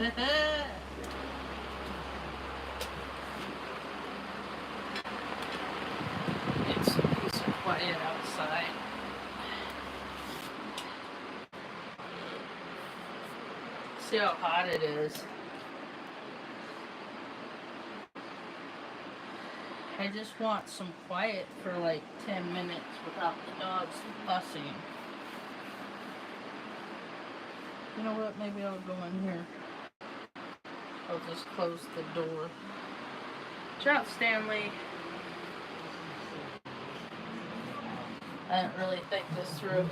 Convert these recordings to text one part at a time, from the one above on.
It's some peace and quiet outside. See how hot it is. I just want some quiet for like 10 minutes without the dogs fussing. You know what? Maybe I'll go in here. I'll just close the door. Watch out, Stanley. I didn't really think this through.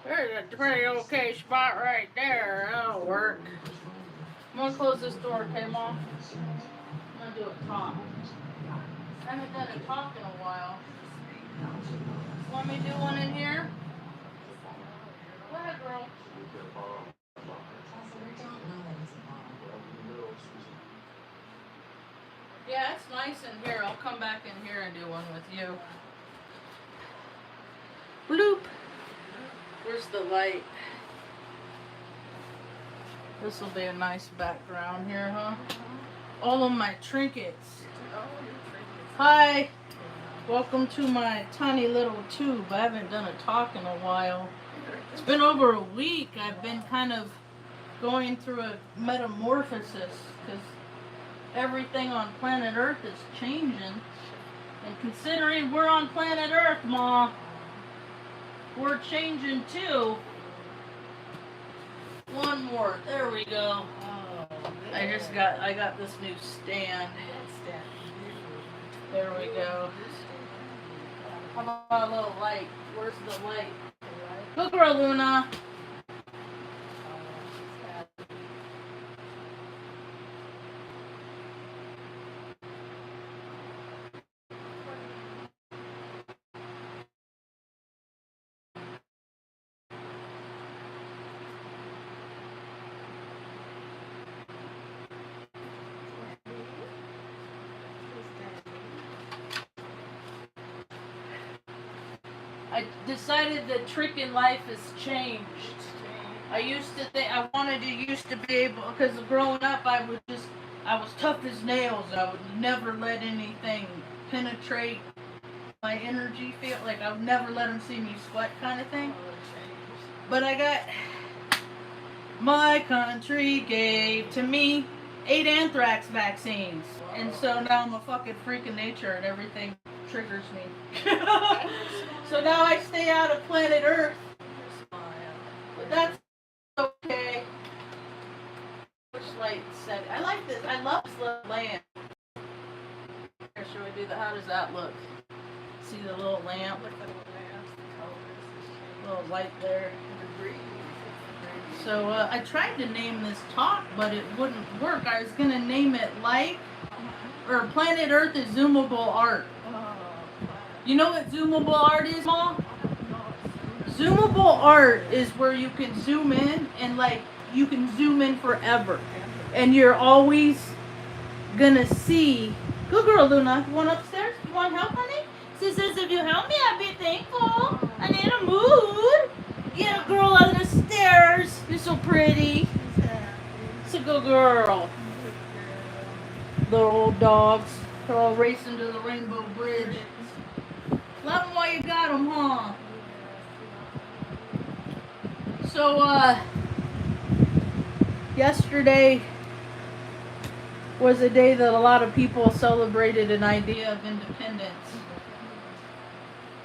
There's a pretty okay spot right there. That'll work. I'm gonna close this door, okay, Mom? I'm gonna do a talk. I haven't done a talk in a while. Want me to do one in here? Go ahead, girl. Yeah, it's nice in here. I'll come back in here and do one with you. Bloop. Where's the light? This will be a nice background here, huh? All of my trinkets. Hi. Welcome to my tiny little tube. I haven't done a talk in a while. It's been over a week. I've been kind of going through a metamorphosis because everything on planet Earth is changing. And considering we're on planet Earth, Ma, we're changing too. One more. There we go. I got this new stand. There we go. How about a little light? Where's the light? Good girl, Luna. I decided the trick in life has changed. I used to think I wanted to used to be able, because growing up I was tough as nails. I would never let anything penetrate my energy field. Like I would never let them see me sweat, kind of thing. But I got, my country gave to me 8 anthrax vaccines, and so now I'm a fucking freak of nature, and everything triggers me. So now I stay out of planet Earth. But that's okay. Which light set? I like this. I love this little lamp. Here, should we do the, how does that look? See the little lamp? Little light there. So I tried to name this talk, but it wouldn't work. I was going to name it like, or Planet Earth is Zoomable Art. You know what zoomable art is, Mom? Zoomable art is where you can zoom in and like you can zoom in forever. And you're always gonna see. Good girl, Luna. You want upstairs? You want help, honey? Sisters, if you help me, I'd be thankful. I need a mood. Get a girl out of the stairs. You're so pretty. It's a good girl. The old dogs. They're all racing to the Rainbow Bridge. Love them while you got them, huh? So, yesterday was a day that a lot of people celebrated an idea of independence.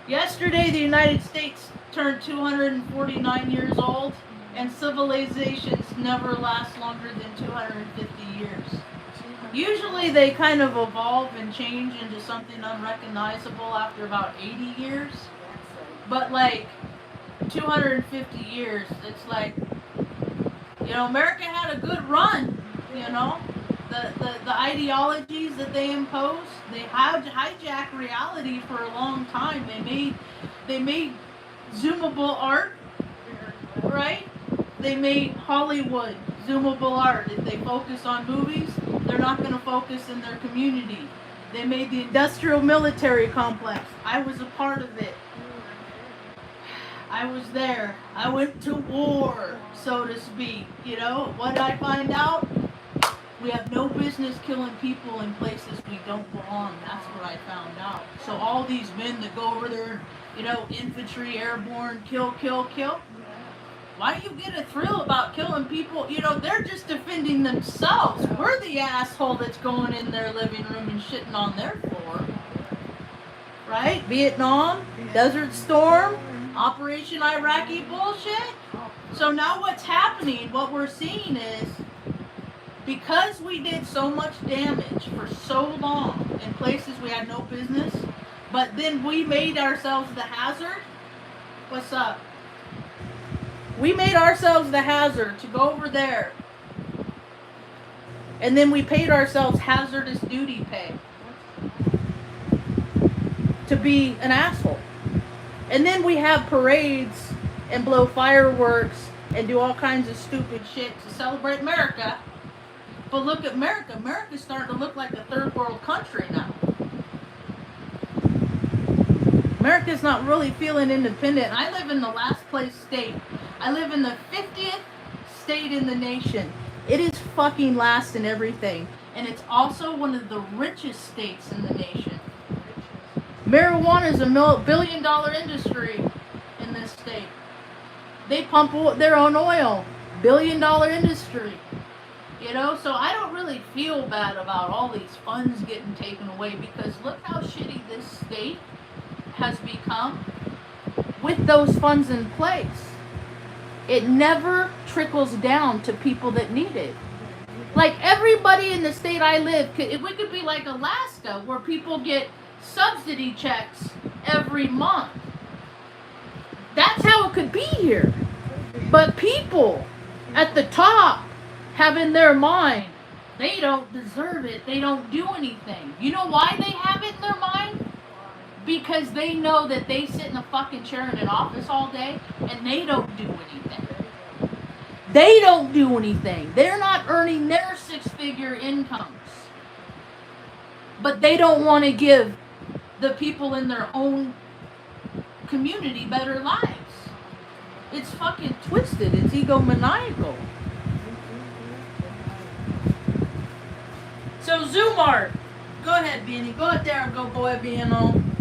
Yesterday, the United States turned 249 years old, and civilizations never last longer than 250 years. Usually they kind of evolve and change into something unrecognizable after about 80 years. But like 250 years, it's like, you know, America had a good run, you know. The ideologies that they impose, they have hijacked reality for a long time. They made zoomable art, right? They made Hollywood zoomable art. If they focus on movies, they're not going to focus in their community. They made the industrial military complex. I was a part of it. I was there. I went to war, so to speak. You know, what did I find out? We have no business killing people in places we don't belong. That's what I found out. So all these men that go over there, you know, infantry, airborne, kill, kill, kill. Why do you get a thrill about killing people? You know, they're just defending themselves. We're the asshole that's going in their living room and shitting on their floor. Right? Vietnam, Desert Storm, Operation Iraqi bullshit. So now what's happening, what we're seeing is, because we did so much damage for so long in places we had no business, but then we made ourselves the hazard. What's up? We made ourselves the hazard to go over there. And then we paid ourselves hazardous duty pay to be an asshole. And then we have parades and blow fireworks and do all kinds of stupid shit to celebrate America. But look at America. America's starting to look like a third world country now. America's not really feeling independent. I live in the last place state. I live in the 50th state in the nation. It is fucking last in everything. And it's also one of the richest states in the nation. Marijuana is a $1 billion industry in this state. They pump their own oil. $1 billion industry. You know, so I don't really feel bad about all these funds getting taken away, because look how shitty this state has become with those funds in place. It never trickles down to people that need it. Like everybody in the state I live, we could be like Alaska, where people get subsidy checks every month. That's how it could be here. But people at the top have in their mind, they don't deserve it, they don't do anything. You know why they have it in their mind? Because they know that they sit in a fucking chair in an office all day and they don't do anything. They don't do anything. They're not earning their six-figure incomes. But they don't want to give the people in their own community better lives. It's fucking twisted. It's egomaniacal. So Zoomart, go ahead, Benny. Go out there and go, boy, being on.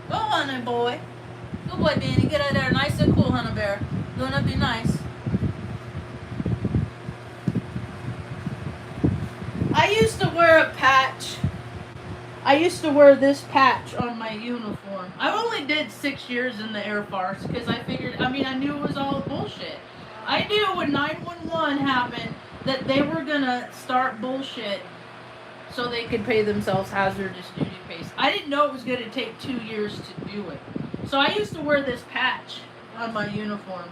Go on there, boy. Go, boy, Benny. Get out there, nice and cool, Hunter Bear. Gonna be nice. I used to wear a patch. I used to wear this patch on my uniform. I only did 6 years in the Air Force because I figured, I knew it was all bullshit. I knew when 911 happened that they were gonna start bullshit so they could pay themselves hazardous duty pays. I didn't know it was gonna take 2 years to do it. So I used to wear this patch on my uniform.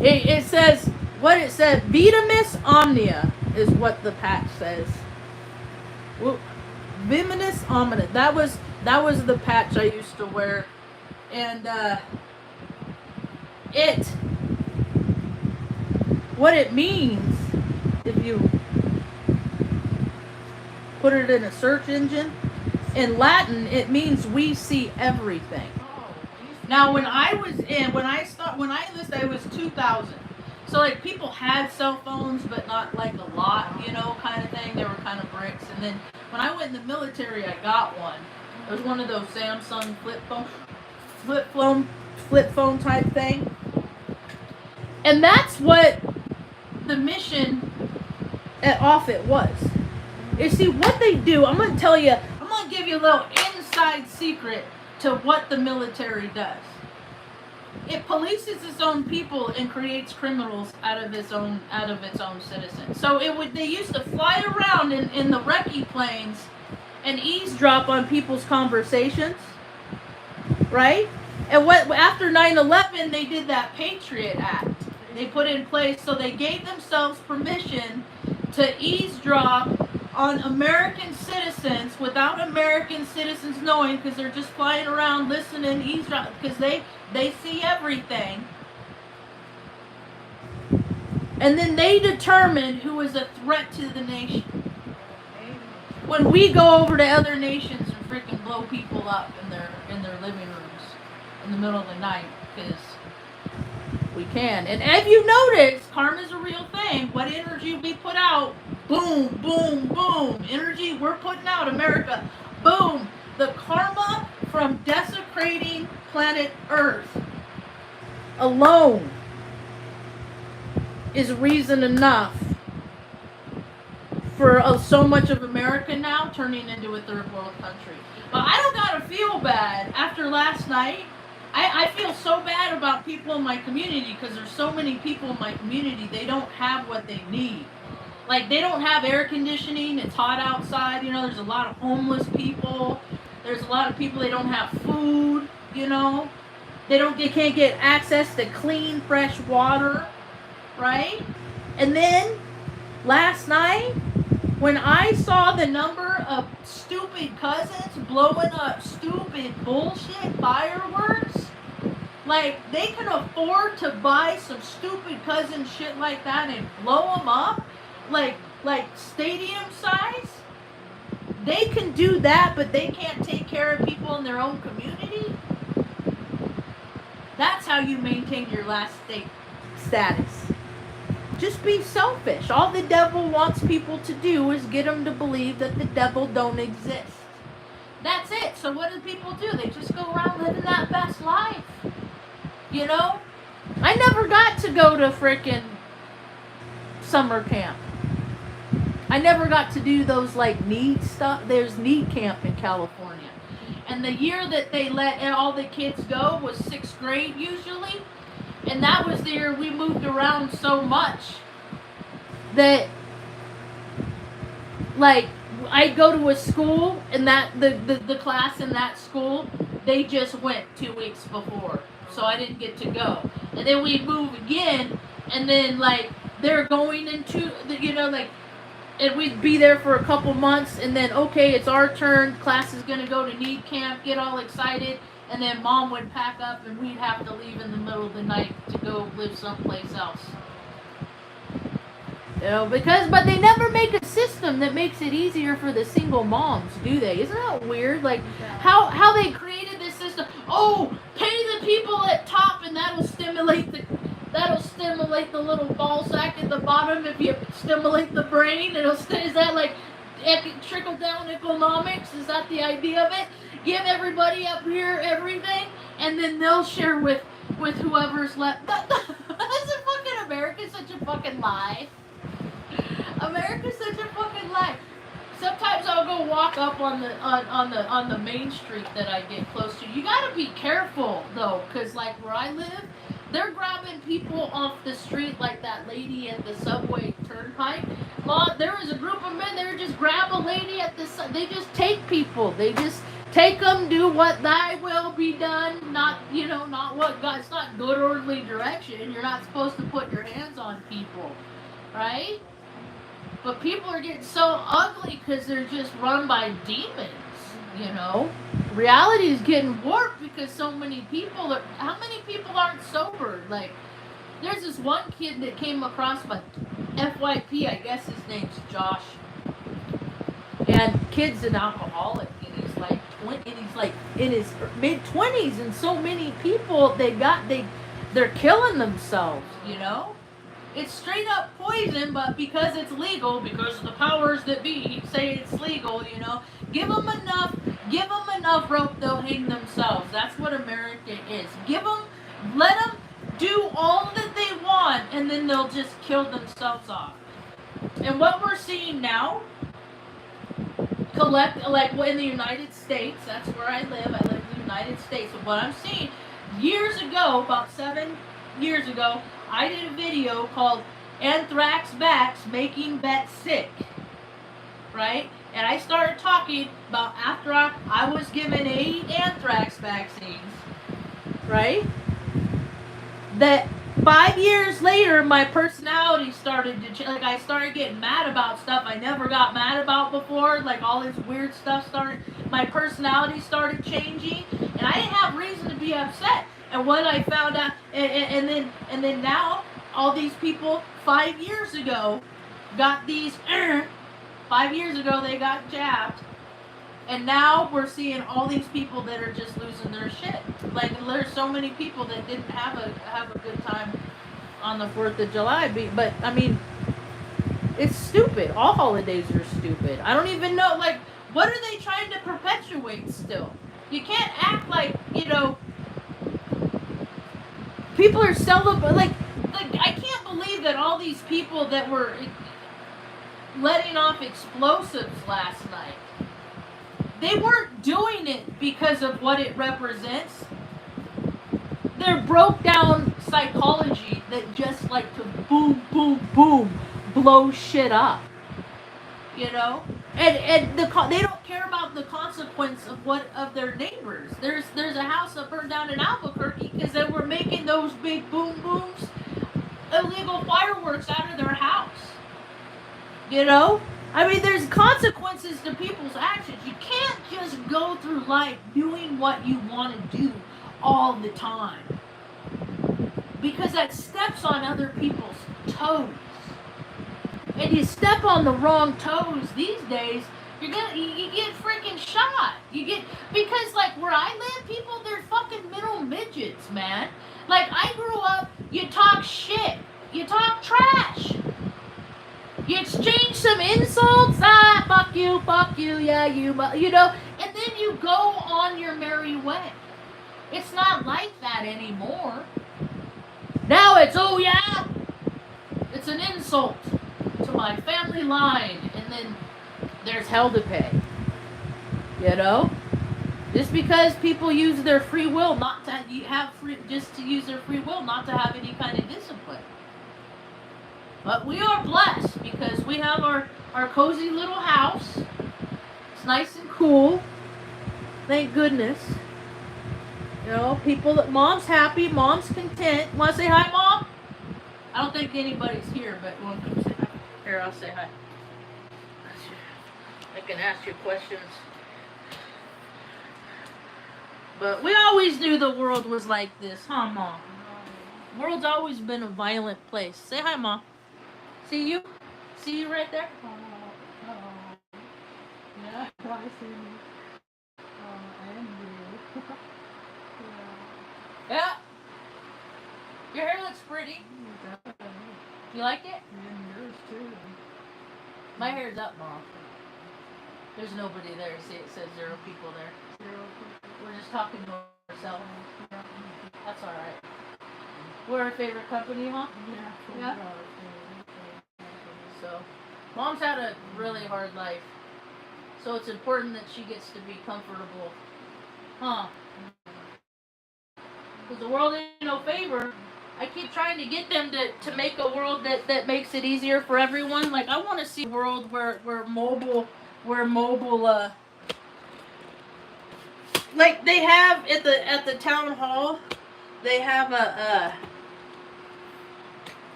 It says, what it said, Vitamis Omnia is what the patch says. Vitamis Omnia. That was the patch I used to wear. And what it means, if you put it in a search engine, in Latin, it means we see everything. Now, when I enlisted, it was 2000. So, like, people had cell phones, but not, like, a lot, you know, kind of thing. They were kind of bricks. And then, when I went in the military, I got one. It was one of those Samsung flip phone type thing. And that's what the mission at Offutt was. You see, what they do, I'm going to give you a little inside secret to what the military does. It polices its own people and creates criminals out of its own citizens. So they used to fly around in the recce planes and eavesdrop on people's conversations, right? And after 9/11, they did that Patriot Act. They put in place, so they gave themselves permission to eavesdrop on American citizens without American citizens knowing, because they're just flying around listening, eavesdrop, because they see everything. And then they determine who is a threat to the nation. When we go over to other nations and freaking blow people up in their living rooms, in the middle of the night because we can. And if you notice, karma's a real thing. What energy we put out, boom, boom, boom. Energy we're putting out, America, boom. The karma from desecrating planet Earth alone is reason enough for so much of America now turning into a third world country. But I don't gotta feel bad after last night. I feel so bad about people in my community because there's so many people in my community, they don't have what they need. Like, they don't have air conditioning, it's hot outside, you know, there's a lot of homeless people, there's a lot of people, they don't have food, you know, they can't get access to clean, fresh water, right? And then, last night, when I saw the number of stupid cousins blowing up stupid bullshit fireworks, like, they can afford to buy some stupid cousin shit like that and blow them up, like stadium size. They can do that, but they can't take care of people in their own community. That's how you maintain your last state status. Just be selfish. All the devil wants people to do is get them to believe that the devil don't exist. That's it. So what do people do? They just go around living that best life. You know? I never got to go to frickin' summer camp. I never got to do those like need stuff. There's need camp in California. And the year that they let all the kids go was 6th grade usually. And that was the year we moved around so much that, like, I'd go to a school and that the class in that school, they just went 2 weeks before. So I didn't get to go. And then we'd move again, and then, like, they're going into, you know, like, and we'd be there for a couple months, and then, okay, it's our turn, class is going to go to need camp, get all excited, and then mom would pack up and we'd have to leave in the middle of the night to go live someplace else. You know, but they never make a system that makes it easier for the single moms, do they? Isn't that weird? Like, how they created this system. Oh, pay the people at top and that'll stimulate the little ball sack at the bottom. If you stimulate the brain, is that like trickle down economics? Is that the idea of it? Give everybody up here everything, and then they'll share with whoever's left. That's a fucking America's such a fucking lie. America's such a fucking lie. Sometimes I'll go walk up on the main street that I get close to. You gotta be careful though, cause like where I live, they're grabbing people off the street like that lady at the subway turnpike. Well, there was a group of men. They would just grab a lady at the. They just take people. They just take them. Do what thy will be done. Not what God. It's not good orderly direction. You're not supposed to put your hands on people, right? But people are getting so ugly because they're just run by demons. You know, reality is getting warped because so many people are. How many people aren't sober? Like, there's this one kid that came across my FYP. I guess his name's Josh. And kid's an alcoholic, and he's like in his mid-20s, and so many people they're killing themselves. You know, it's straight up poison, but because it's legal, because the powers that be say it's legal, you know. Give them enough rope, they'll hang themselves. That's what America is. Let them do all that they want, and then they'll just kill themselves off. And what we're seeing now, like in the United States, that's where I live. I live in the United States. And what I'm seeing, years ago, about 7 years ago, I did a video called Anthrax Bats Making Vets Sick. Right? And I started talking about after I was given 8 anthrax vaccines, right? That 5 years later, my personality started to change. Like, I started getting mad about stuff I never got mad about before. Like, all this weird stuff started. My personality started changing, and I didn't have reason to be upset. And what I found out, and then now, all these people 5 years ago got these. 5 years ago, they got jabbed, And now we're seeing all these people that are just losing their shit. Like there's so many people that didn't have a good time on the 4th of July. But I mean, it's stupid. All holidays are stupid. I don't even know. Like, what are they trying to perpetuate still? You can't act like, you know, people are celebrating. Like I can't believe that all these people that were letting off explosives last night, they weren't doing it because of what it represents. They're broke down psychology that just like to boom, boom, boom, blow shit up. You know? And they don't care about the consequence of their neighbors. There's a house that burned down in Albuquerque because they were making those big boom booms, illegal fireworks out of their house. You know? I mean, there's consequences to people's actions. You can't just go through life doing what you want to do all the time, because that steps on other people's toes. And you step on the wrong toes these days, you get freaking shot. Because like where I live, people, they're fucking middle midgets, man. Like I grew up, you talk shit, you talk trash. You exchange some insults, fuck you, yeah, you know, and then you go on your merry way. It's not like that anymore. Now it's, oh yeah, it's an insult to my family line, and then there's hell to pay. You know? Just because people use their free will not to use their free will not to have any kind of discipline. But we are blessed because we have our cozy little house. It's nice and cool. Thank goodness. You know, mom's happy, mom's content. Want to say hi, Mom? I don't think anybody's here, but you want to come say hi? Here, I'll say hi. I can ask you questions. But we always knew the world was like this, huh, Mom? The world's always been a violent place. Say hi, Mom. See you? See you right there? Yeah, I see you. And you. Yeah. Your hair looks pretty. You like it? And yours too. My hair's up, Mom. There's nobody there. See, it says 0 people there. 0 people. We're just talking to ourselves. That's alright. We're our favorite company, Mom? Yeah. So, Mom's had a really hard life. So it's important that she gets to be comfortable. Huh? Because the world ain't no favor. I keep trying to get them to make a world that makes it easier for everyone. Like, I want to see a world where mobile, like they have at the town hall, they have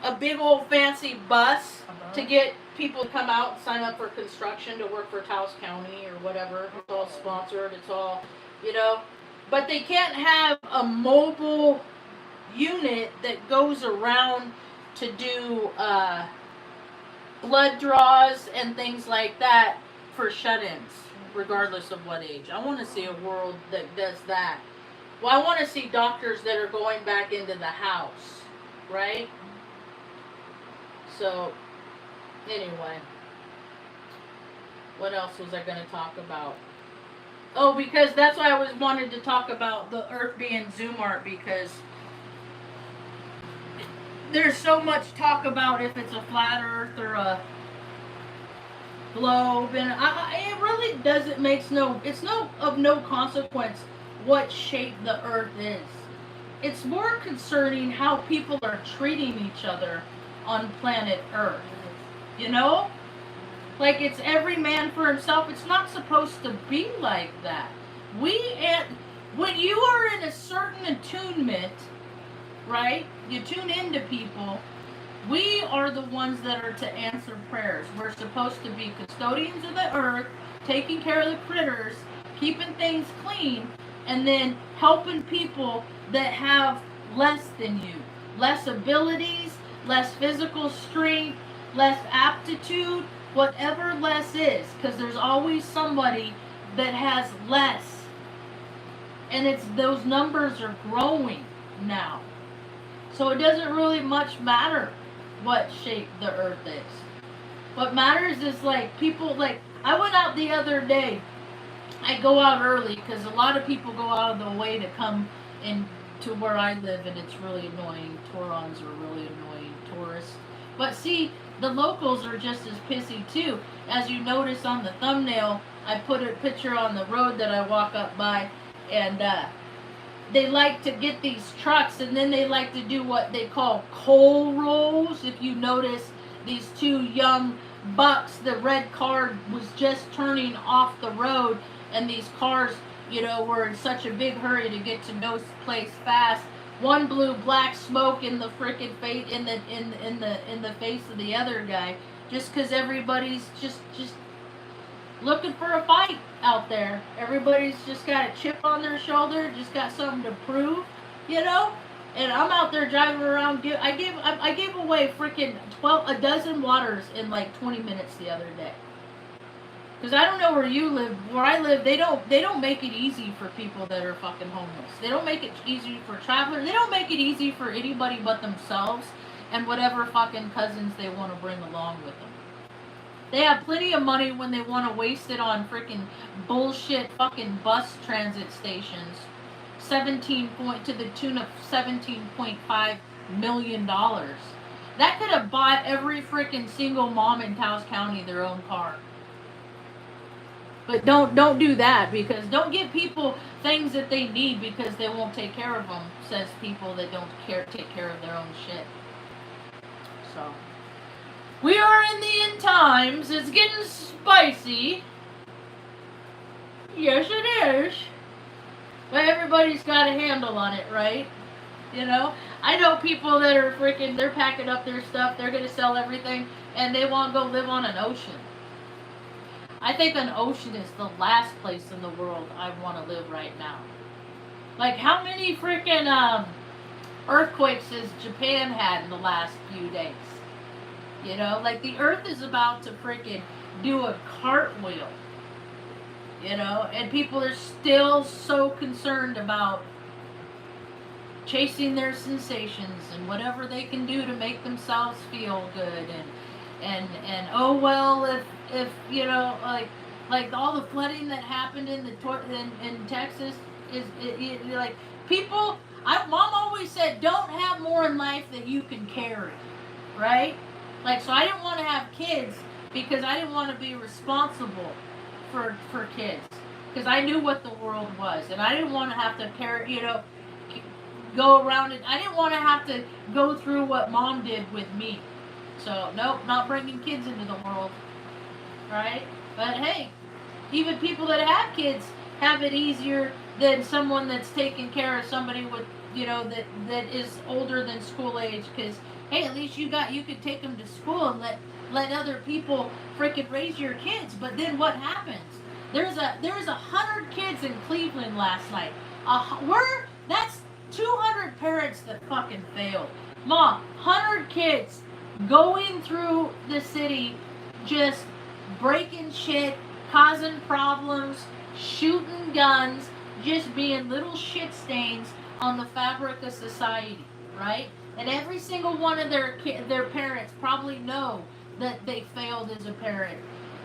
a big old fancy bus to get people to come out and sign up for construction to work for Taos County or whatever. It's all sponsored. It's all, you know. But they can't have a mobile unit that goes around to do blood draws and things like that for shut-ins, regardless of what age. I want to see a world that does that. Well, I want to see doctors that are going back into the house, right? So, anyway, what else was I going to talk about? Oh, because that's why I was wanted to talk about the Earth being Zoom art, because there's so much talk about if it's a flat Earth or a globe, and it really doesn't it's of no consequence what shape the Earth is. It's more concerning how people are treating each other on planet Earth. You know? Like it's every man for himself. It's not supposed to be like that. When you are in a certain attunement, right? You tune into people. We are the ones that are to answer prayers. We're supposed to be custodians of the earth, taking care of the critters, keeping things clean, and then helping people that have less than you. Less abilities, less physical strength, less aptitude, whatever less is. Because there's always somebody that has less. And it's those numbers are growing now. So it doesn't really much matter what shape the earth is. What matters is like people like I went out the other day. I go out early because a lot of people go out of the way to come in to where I live, and it's really annoying. Torons are really annoying, tourists. But see, the locals are just as pissy too. As you notice on the thumbnail, I put a picture on the road that I walk up by, and they like to get these trucks, and then they like to do what they call coal rolls. If you notice, these two young bucks, the red car was just turning off the road, and these cars, were in such a big hurry to get to no place fast. One blew black smoke in the frickin' face in the face of the other guy, just because everybody's just looking for a fight out there. Everybody's just got a chip on their shoulder, just got something to prove, And I'm out there driving around. I gave away freaking a dozen waters in like 20 minutes the other day. Because I don't know where you live. Where I live, they don't make it easy for people that are fucking homeless. They don't make it easy for travelers. They don't make it easy for anybody but themselves and whatever fucking cousins they want to bring along with them. They have plenty of money when they want to waste it on freaking bullshit fucking bus transit stations. To the tune of $17.5 million. That could have bought every freaking single mom in Taos County their own car. But don't do that, because don't give people things that they need because they won't take care of them, says people that don't take care of their own shit. So, we are in the end times. It's getting spicy. Yes, it is. But everybody's got a handle on it, right? I know people that are freaking, they're packing up their stuff, they're going to sell everything, and they want to go live on an ocean. I think an ocean is the last place in the world I want to live right now. Like, how many freaking earthquakes has Japan had in the last few days? Like, the earth is about to freaking do a cartwheel. And people are still so concerned about chasing their sensations and whatever they can do to make themselves feel good, and oh well, if like all the flooding that happened in Texas is like people. Mom always said, don't have more in life than you can carry, right? Like, so I didn't want to have kids because I didn't want to be responsible for kids, because I knew what the world was, and I didn't want to have to carry, go around it. I didn't want to have to go through what Mom did with me. So nope, not bringing kids into the world, right? But hey, even people that have kids have it easier than someone that's taking care of somebody with, that is older than school age, because hey, at least you could take them to school and let other people freaking raise your kids. But then what happens? There's 100 kids in Cleveland last night. That's 200 parents that fucking failed. Mom, 100 kids going through the city, just breaking shit, causing problems, shooting guns, just being little shit stains on the fabric of society, right? And every single one of their parents probably know that they failed as a parent.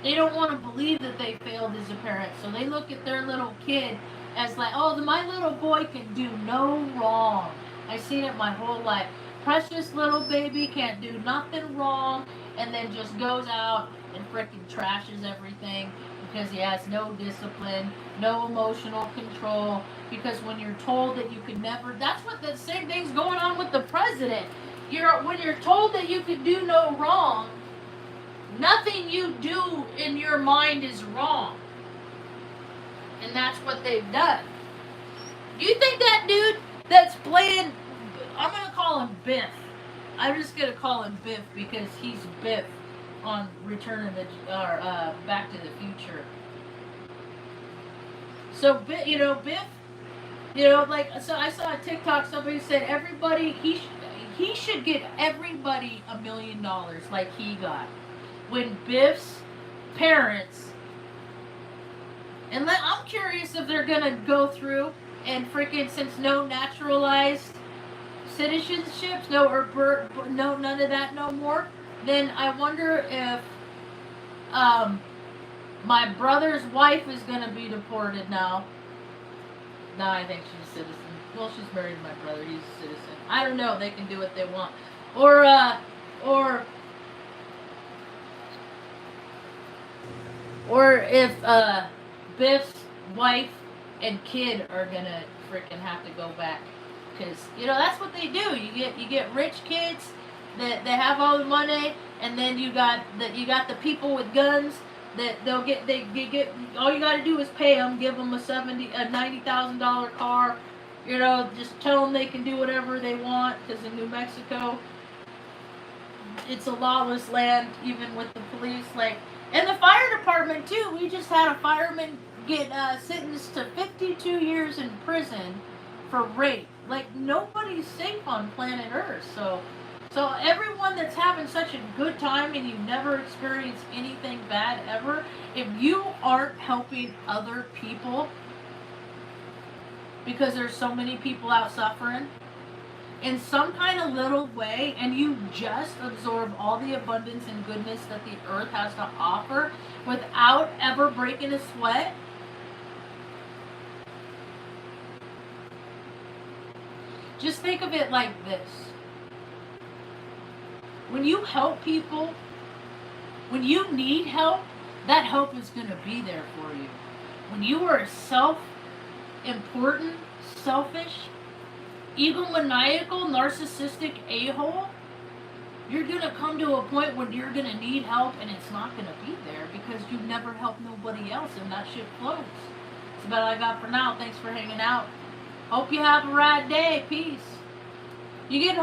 They don't want to believe that they failed as a parent, so they look at their little kid as like, oh, my little boy can do no wrong. I've seen it my whole life. Precious little baby can't do nothing wrong, and then just goes out and freaking trashes everything because he has no discipline, no emotional control. Because when you're told that you could never, that's what the same thing's going on with the president. When you're told that you could do no wrong, nothing you do in your mind is wrong. And that's what they've done. Do you think that dude that's playing, I'm going to call him Biff. I'm just going to call him Biff because he's Biff on Back to the Future. So, Biff, so I saw a TikTok, somebody said everybody, he should get everybody $1 million like he got. When Biff's parents And I'm curious if they're gonna go through and freaking, since no naturalized citizenships, no none of that no more. Then I wonder if my brother's wife is gonna be deported now. No, I think she's a citizen. Well, she's married to my brother. He's a citizen. I don't know. They can do what they want. Or if Biff's wife and kid are gonna freaking have to go back, because that's what they do. You get rich kids that they have all the money, and then you got the people with guns that they get all you got to do is pay them, give them a $90,000 car, just tell them they can do whatever they want, because in New Mexico it's a lawless land, even with the police. And the fire department too. We just had a fireman get sentenced to 52 years in prison for rape. Nobody's safe on planet Earth. So everyone that's having such a good time and you've never experienced anything bad ever, if you aren't helping other people, because there's so many people out suffering in some kind of little way, and you just absorb all the abundance and goodness that the earth has to offer without ever breaking a sweat, just think of it like this. When you help people, when you need help, that help is going to be there for you. When you are a self-important, selfish, egomaniacal, narcissistic a-hole, you're going to come to a point when you're going to need help and it's not going to be there because you never helped nobody else, and that shit floats. That's about all I got for now. Thanks for hanging out. Hope you have a rad day. Peace. You getting